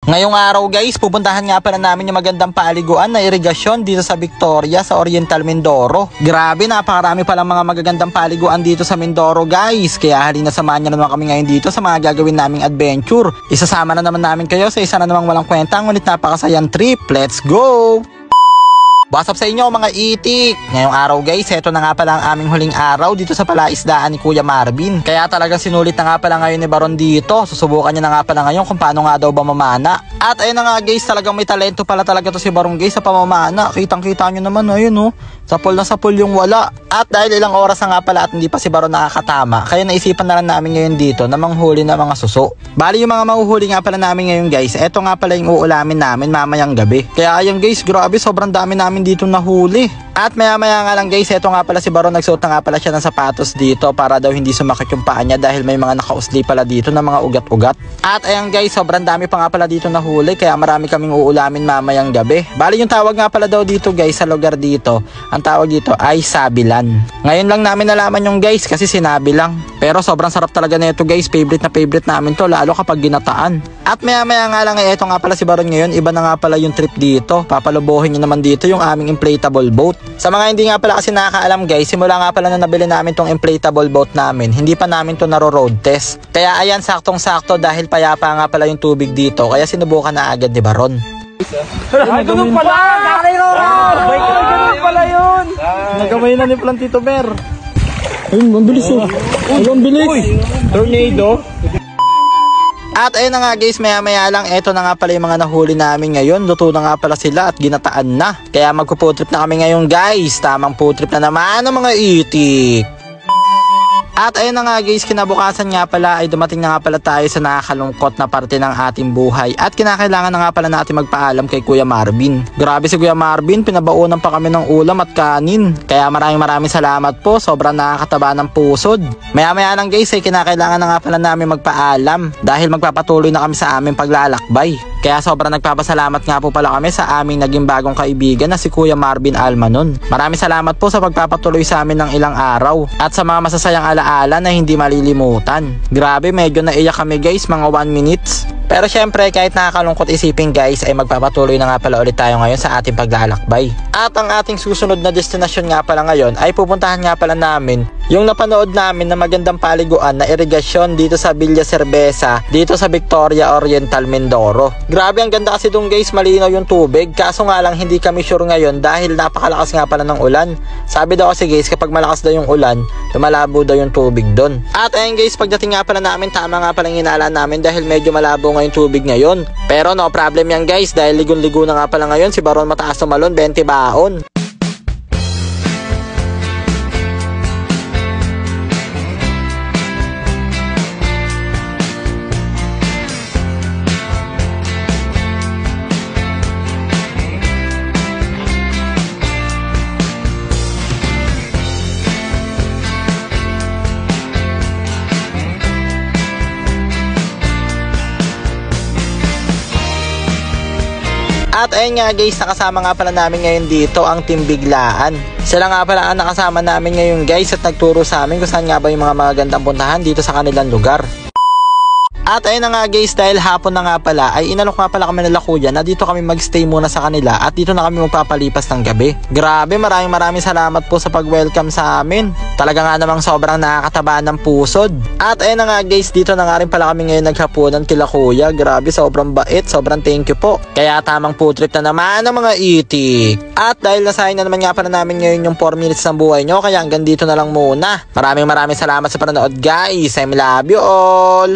Ngayong araw guys, pupuntahan nga pala namin yung magandang paliguan na irigasyon dito sa Victoria sa Oriental Mindoro. Grabe, napakarami palang mga magagandang paliguan dito sa Mindoro guys. Kaya halina samahan nyo naman kami ngayon dito sa mga gagawin naming adventure. Isasama na naman namin kayo sa isa na namang walang kwenta ngunit napakasayang trip. Let's go! What's up sa inyo mga itik? Ngayong araw guys, eto na nga pala ang aming huling araw dito sa palaisdaan ni Kuya Marvin. Kaya talaga sinulit na nga pala ngayon ni Baron dito. Susubukan niya na nga pala ngayon kung paano nga daw ba mamana. At ayun na nga guys, talagang may talento pala talaga to si Baron guys sa pamamana. Kitang kita nyo naman, ayun oh. Sapol na sapol yung wala. At dahil ilang oras na nga pala at hindi pa si Baron nakakatama, kaya naisipan na lang namin ngayon dito na manghuli na mga suso. Bali yung mga mahuhuli nga pala namin ngayon guys, eto nga pala yung uulamin namin mamayang gabi. Kaya ayun guys, grabe sobrang dami namin dito nahuli. At maya nga lang guys, eto nga pala si Baron, nagsuot na nga pala siya ng sapatos dito para daw hindi sumakit yung paa niya dahil may mga nakausli pala dito na mga ugat-ugat. At ayan guys, sobrang dami pa nga pala dito nahuli kaya marami kaming uulamin mamayang gabi. Bali yung tawag nga pala daw dito guys sa lugar dito, ang tawag dito ay sabilan. Ngayon lang namin nalaman yung guys kasi sinabi lang. Pero sobrang sarap talaga nito guys, favorite namin to lalo kapag ginataan. At maya nga lang eto nga pala si Baron ngayon, iba na nga pala yung trip dito. Papalubuhin niyo naman dito yung aming inflatable boat. Sa mga hindi nga pala kasi nakakaalam guys, simula nga pala na nabili namin tong inflatable boat namin, hindi pa namin to naro-road test. Kaya ayan, saktong-sakto dahil payapa nga pala yung tubig dito, kaya sinubukan na agad ni Baron. Ay, ganun pala! Ganun pala yun! Nagamay na ni Plantito Bear. Ayun, mabilis oh. Ang bilis! Tornado! At ayun na nga guys, maya lang, eto na nga pala yung mga nahuli namin ngayon. Luto na nga pala sila at ginataan na. Kaya magpo-food na kami ngayon guys. Tamang food trip na naman ng mga itik. At ayun na nga guys, kinabukasan nga pala ay dumating na nga pala tayo sa nakakalungkot na parte ng ating buhay. At kinakailangan na nga pala natin magpaalam kay Kuya Marvin. Grabe si Kuya Marvin, pinabaunan pa kami ng ulam at kanin. Kaya maraming salamat po, sobrang nakakataba ng pusod. Maya lang guys ay kinakailangan na nga pala namin magpaalam dahil magpapatuloy na kami sa aming paglalakbay. Kaya sobrang nagpapasalamat nga po pala kami sa aming naging bagong kaibigan na si Kuya Marvin Almanon. Maraming salamat po sa pagpapatuloy sa amin ng ilang araw at sa mga masasayang alaala na hindi malilimutan. Grabe, medyo naiyak kami guys, mga 1 minutes. Pero syempre kahit nakakalungkot isipin guys ay magpapatuloy na nga pala ulit tayo ngayon sa ating paglalakbay. At ang ating susunod na destinasyon nga pala ngayon ay pupuntahan nga pala namin yung napanood namin na magandang paliguan na irigasyon dito sa Villa Cerveza dito sa Victoria Oriental Mindoro. Grabe, ang ganda kasi dun guys, malinaw yung tubig. Kaso nga lang hindi kami sure ngayon dahil napakalakas nga pala ng ulan. Sabi daw kasi guys, kapag malakas daw yung ulan, lumalabo daw yung tubig dun. At ayun guys, pagdating nga pala namin, tama nga pala yung hinala namin dahil medyo malabo nga yung tubig ngayon. Pero no problem yan guys dahil ligon-ligo na nga pala ngayon si Baron mataas tumalon, 20 baon. At ayun nga guys, nakasama nga pala namin ngayon dito ang Team Biglaan. Sila nga pala ang nakasama namin ngayon guys at nagturo sa amin kung saan nga ba yung mga magagandang puntahan dito sa kanilang lugar. At ayun na nga guys, dahil hapon na nga pala ay inalok nga pala kami nila kuya na dito kami magstay muna sa kanila at dito na kami magpapalipas ng gabi. Grabe, maraming salamat po sa pag-welcome sa amin. Talaga nga namang sobrang nakakataba ng pusod. At ayun na nga guys, dito na nga rin pala kami ngayon naghapunan kila kuya. Grabe, sobrang bait, sobrang thank you po. Kaya tamang food trip na naman ng mga itik. At dahil nasayang na naman nga pala namin ngayon yung 4 minutes ng buhay nyo, kaya hanggang dito na lang muna. Maraming salamat sa panonood guys. I love you all.